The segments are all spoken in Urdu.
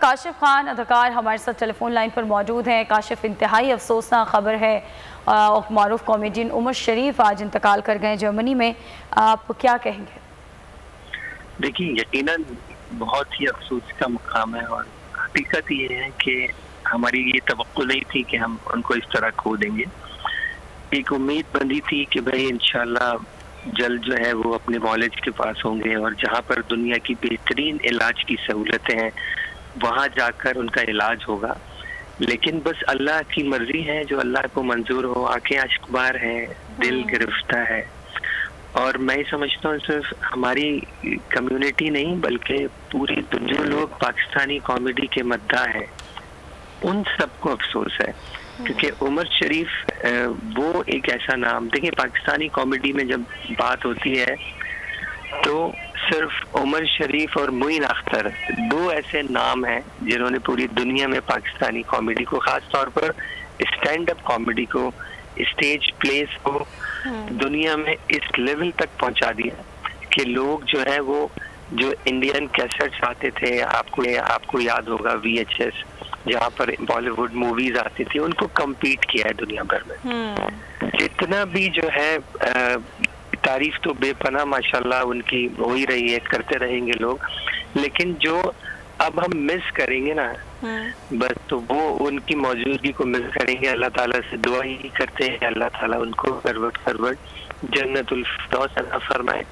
کاشف خان اداکار ہمارے ساتھ ٹیلی فون لائن پر موجود ہیں۔ کاشف، انتہائی افسوسناک خبر ہے، معروف کامیڈین عمر شریف آج انتقال کر گئے جرمنی میں، آپ کیا کہیں گے؟ دیکھیں، یقیناً بہت ہی افسوس کا مقام ہے، اور حقیقت یہ ہے کہ ہماری یہ توقع نہیں تھی کہ ہم ان کو اس طرح کھو دیں گے۔ ایک امید بندی تھی کہ بھائی انشاءاللہ جلد جو ہے وہ اپنے مالج کے پاس ہوں گے، اور جہاں پر دنیا کی بہترین علاج کی سہولتیں ہیں وہاں جا کر ان کا علاج ہوگا، لیکن بس اللہ کی مرضی ہے، جو اللہ کو منظور ہو۔ آنکھیں اشکبار ہیں، دل گرفتہ ہے، اور میں سمجھتا ہوں صرف ہماری کمیونٹی نہیں بلکہ پوری دنیا لوگ پاکستانی کامیڈی کے مداح ہیں، ان سب کو افسوس ہے، کیونکہ عمر شریف وہ ایک ایسا نام، دیکھیں پاکستانی کامیڈی میں جب بات ہوتی ہے تو صرف عمر شریف اور معین اختر دو ایسے نام ہیں جنہوں نے پوری دنیا میں پاکستانی کامیڈی کو، خاص طور پر اسٹینڈ اپ کامیڈی کو، اسٹیج پلیز کو دنیا میں اس لیول تک پہنچا دیا کہ لوگ جو ہے وہ جو انڈین کیسٹس آتے تھے، آپ کو یاد ہوگا VHS، جہاں پر بالی ووڈ موویز آتی تھی، ان کو کمپیٹ کیا ہے دنیا بھر میں۔ جتنا بھی جو ہے تعریف تو بے پناہ ماشاءاللہ ان کی ہو ہی رہی ہے، کرتے رہیں گے لوگ، لیکن جو اب ہم مس کریں گے نا بس، تو وہ ان کی موجودگی کو مس کریں گے۔ اللہ تعالیٰ سے دعا ہی کرتے ہیں کہ اللہ تعالیٰ ان کو کروٹ جنت الفردوس عطا فرمائے،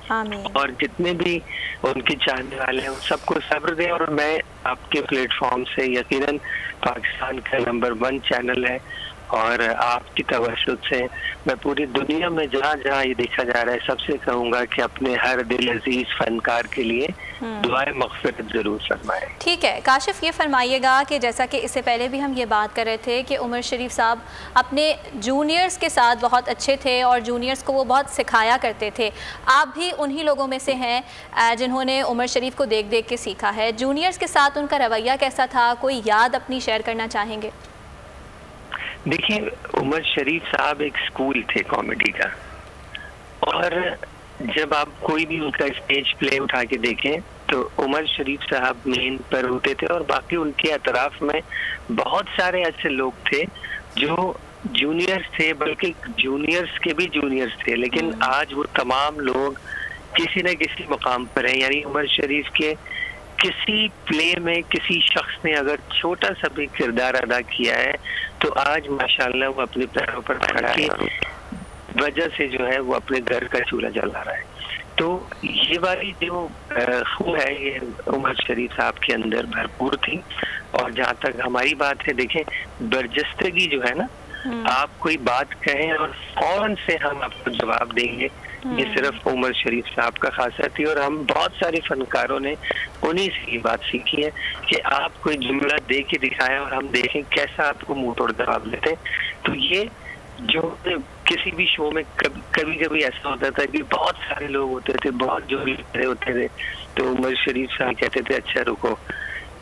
اور جتنے بھی ان کے چاہنے والے ہیں سب کو صبر دیں۔ اور میں آپ کے پلیٹ فارم سے، یقیناً پاکستان کا نمبر 1 چینل ہے، اور آپ کی توسط سے میں پوری دنیا میں جہاں جہاں یہ دیکھا جا رہا ہے سب سے کہوں گا کہ اپنے ہر دل عزیز فنکار کے لیے دعائے مغفرت ضرور فرمائیں۔ ٹھیک ہے کاشف، یہ فرمائیے گا کہ جیسا کہ اس سے پہلے بھی ہم یہ بات کر رہے تھے کہ عمر شریف صاحب اپنے جونیئرز کے ساتھ بہت اچھے تھے اور جونیئرز کو وہ بہت سکھایا کرتے تھے، آپ بھی انہی لوگوں میں سے ہیں جنہوں نے عمر شریف کو دیکھ دیکھ کے سیکھا ہے۔ جونیئرز کے ساتھ ان کا رویہ کیسا تھا؟ کوئی یاد اپنی شیئر کرنا چاہیں گے؟ دیکھیں، عمر شریف صاحب ایک سکول تھے کامیڈی کا، اور جب آپ کوئی بھی ان کا اسٹیج پلے اٹھا کے دیکھیں تو عمر شریف صاحب مین پر ہوتے تھے، اور باقی ان کے اطراف میں بہت سارے ایسے لوگ تھے جو جونیئرز تھے، بلکہ جونیئرز کے بھی جونیئرز تھے، لیکن آج وہ تمام لوگ کسی نہ کسی مقام پر ہیں۔ یعنی عمر شریف کے کسی پلے میں کسی شخص نے اگر چھوٹا سا بھی کردار ادا کیا ہے تو آج ماشاءاللہ وہ اپنے پیروں پر کھڑا ہے، وجہ سے جو ہے وہ اپنے گھر کا چولہا جلا رہا ہے۔ تو یہ والی جو خو ہے یہ عمر شریف صاحب کے اندر بھرپور تھی، اور جہاں تک ہماری بات ہے، دیکھیں برجستگی جو ہے نا، آپ کوئی بات کہیں اور فوراً سے ہم آپ کو جواب دیں گے، یہ صرف عمر شریف صاحب کا خاصیت تھی، اور ہم بہت سارے فنکاروں نے انہی سے یہ بات سیکھی ہے کہ آپ کوئی جملہ دے کے دکھائیں اور ہم دیکھیں کیسا آپ کو منہ توڑ جواب دیتے ہیں۔ تو یہ جو کسی بھی شو میں کبھی کبھی ایسا ہوتا تھا کہ بہت سارے لوگ ہوتے تھے، بہت جو بھی ہوتے تھے، تو عمر شریف صاحب کہتے تھے اچھا رکو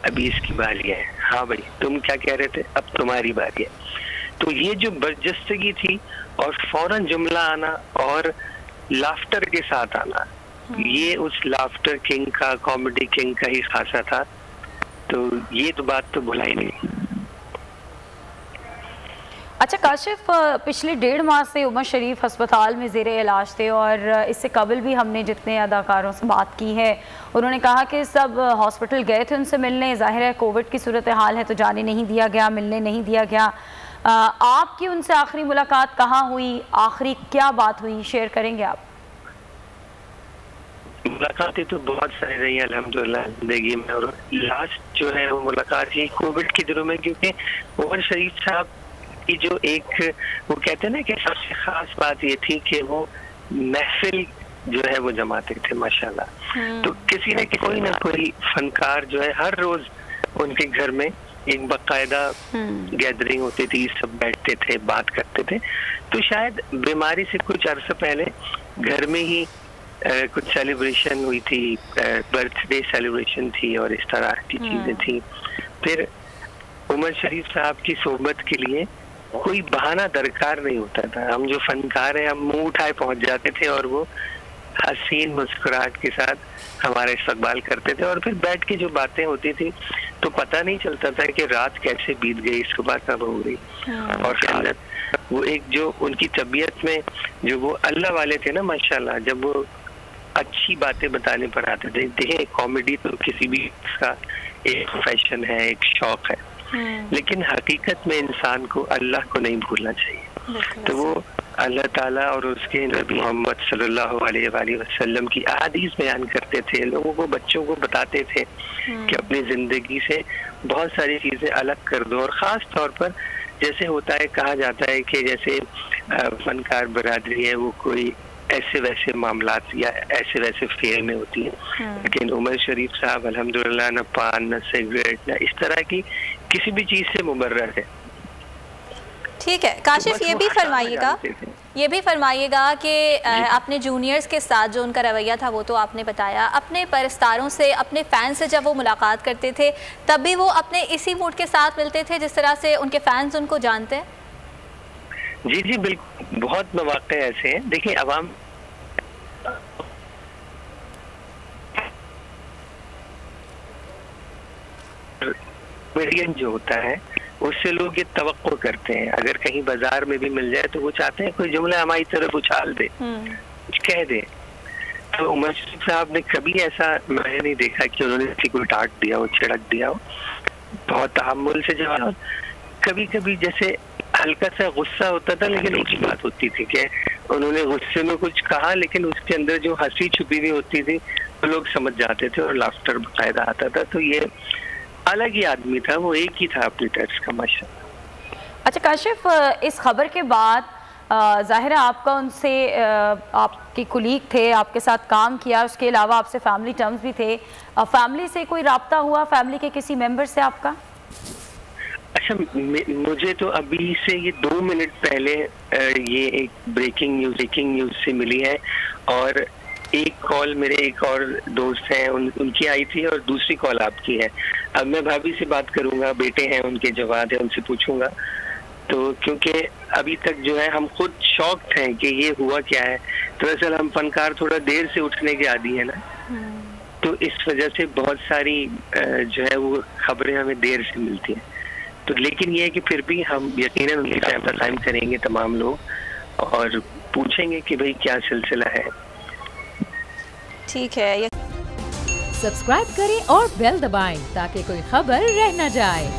ابھی اس کی باری ہے، ہاں بھائی تم کیا کہہ رہے تھے، اب تمہاری باری ہے۔ تو یہ جو برجستگی تھی اور فوراً جملہ آنا اور لافٹر کے ساتھ آنا، یہ اس لافٹر کنگ کا، کامیڈی کنگ کا ہی خاصا تھا، تو یہ تو بات تو بھلا ہی نہیں۔ اچھا کاشف، پچھلے 1.5 ماہ سے عمر شریف ہسپتال میں زیر علاج تھے، اور اس سے قبل بھی ہم نے جتنے اداکاروں سے بات کی ہے انہوں نے کہا کہ سب ہاسپٹل گئے تھے ان سے ملنے، ظاہر ہے کووڈ کی صورتحال ہے تو جانے نہیں دیا گیا، ملنے نہیں دیا گیا۔ آپ کی ان سے آخری ملاقات کہاں ہوئی؟ آخری کیا بات ہوئی؟ شیئر کریں گے آپ؟ ملاقاتیں تو بہت ساری رہی ہیں الحمدللہ زندگی میں، اور لاسٹ جو ہے وہ ملاقات ہی کووڈ کے دنوں میں، کیونکہ عمر شریف صاحب کی جو ایک وہ کہتے ہیں نا کہ سب سے خاص بات یہ تھی کہ وہ محفل جو ہے وہ جماتے تھے ماشاءاللہ، تو کسی نہ کوئی نہ کوئی فنکار جو ہے ہر روز ان کے گھر میں ایک باقاعدہ گیدرنگ ہوتی تھی، سب بیٹھتے تھے، بات کرتے تھے۔ تو شاید بیماری سے کچھ عرصہ پہلے گھر میں ہی کچھ سیلیبریشن ہوئی تھی، برتھ ڈے سیلیبریشن تھی اور اس طرح کی چیزیں تھیں۔ پھر عمر شریف صاحب کی صحبت کے لیے کوئی بہانہ درکار نہیں ہوتا تھا، ہم جو فنکار ہیں ہم منہ اٹھائے پہنچ جاتے تھے اور وہ حسین مسکراہٹ کے ساتھ ہمارا استقبال کرتے تھے، اور پھر بیٹھ کے جو باتیں ہوتی تھی تو پتہ نہیں چلتا تھا کہ رات کیسے بیت گئی، صبح کب ہو گئی. اور وہ ایک جو ان کی طبیعت میں جو وہ اللہ والے تھے نا ماشاءاللہ، جب وہ اچھی باتیں بتانے پر آتے تھے. دیکھیں کامیڈی تو کسی بھی کا ایک فیشن ہے، ایک شوق ہے، لیکن حقیقت میں انسان کو اللہ کو نہیں بھولنا چاہیے. تو وہ اللہ تعالیٰ اور اس کے نبی محمد صلی اللہ علیہ وآلہ وسلم کی احادیث بیان کرتے تھے، لوگوں کو بچوں کو بتاتے تھے کہ اپنی زندگی سے بہت ساری چیزیں الگ کر دو. اور خاص طور پر جیسے ہوتا ہے، کہا جاتا ہے کہ جیسے فنکار برادری ہے وہ کوئی ایسے ویسے معاملات یا ایسے ویسے فیئر میں ہوتی ہیں، لیکن عمر شریف صاحب الحمدللہ نہ پان نہ سگریٹ نہ اس طرح کی کسی بھی چیز سے مبرر ہے. ٹھیک ہے کاشف، یہ بھی فرمائیے گا کہ اپنے جونیئرز کے ساتھ جو ان کا رویہ تھا وہ تو آپ نے بتایا، اپنے پرستاروں سے، اپنے فینس سے جب وہ ملاقات کرتے تھے تب بھی وہ اپنے اسی موڈ کے ساتھ ملتے تھے جس طرح سے ان کے فینس ان کو جانتے ہیں؟ جی جی بالکل، بہت مواقع ایسے ہیں. دیکھیں عوام جو ہوتا ہے اس سے لوگ یہ توقع کرتے ہیں، اگر کہیں بازار میں بھی مل جائے تو وہ چاہتے ہیں کوئی جملہ ہماری طرف اچھال دے، کچھ کہہ دے. تو عمر شریف صاحب نے کبھی ایسا میں نے نہیں دیکھا کہ انہوں نے کسی کو ڈانٹ دیا ہو، چھڑک دیا ہو. بہت تحمل سے جواب. کبھی کبھی جیسے ہلکا سا غصہ ہوتا تھا، لیکن ایک ہی بات ہوتی تھی کہ انہوں نے غصے میں کچھ کہا لیکن اس کے اندر جو ہنسی چھپی ہوئی ہوتی تھی وہ لوگ سمجھ جاتے تھے اور لافٹر باقاعدہ آتا تھا. تو یہ الگ ہی آدمی تھا، وہ ایک ہی تھا اپنی طرز کا ماشاءاللہ. اچھا کاشف، اس خبر کے بعد ظاہر ہے آپ کا ان سے، آپ کی کولیگ تھے، آپ کے ساتھ کام کیا، اس کے علاوہ آپ سے فیملی ٹرمز بھی تھے، فیملی سے کوئی رابطہ ہوا، فیملی کے کسی ممبر سے آپ کا؟ اچھا مجھے تو ابھی سے یہ 2 منٹ پہلے یہ ایک بریکنگ نیوز سے ملی ہے، اور ایک کال میرے ایک اور دوست ہیں ان کی آئی تھی اور دوسری کال آپ کی ہے. اب میں بھابھی سے بات کروں گا، بیٹے ہیں ان کے، جواد ہے، ان سے پوچھوں گا. تو کیونکہ ابھی تک جو ہے ہم خود شاکڈ ہیں کہ یہ ہوا کیا ہے. دراصل ہم فنکار تھوڑا دیر سے اٹھنے کے عادی ہیں نا، تو اس وجہ سے بہت ساری جو ہے وہ خبریں ہمیں دیر سے ملتی ہیں. تو لیکن یہ ہے کہ پھر بھی ہم یقیناً ان کے ٹائم پر قائم کریں گے تمام لوگ اور پوچھیں گے کہ بھئی کیا سلسلہ ہے. ٹھیک ہے، سبسکرائب کریں اور بیل دبائیں تاکہ کوئی خبر رہ نہ جائے.